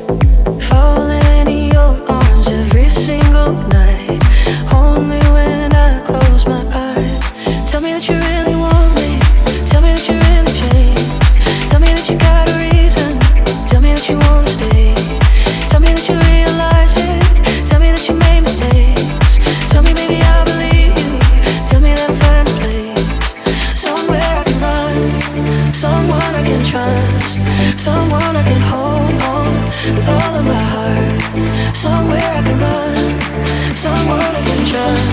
Falling in your arms every single night. Only when I close my eyes. Tell me that you really want me. Tell me that you really changed. Tell me that you got a reason. Tell me that you wanna stay. Tell me that you realize it. Tell me that you made mistakes. Tell me baby I believe you. Tell me that I'll find a place somewhere I can run, someone I can trust, someone I can hold on with all of my heart. Somewhere I can run, someone I can trust.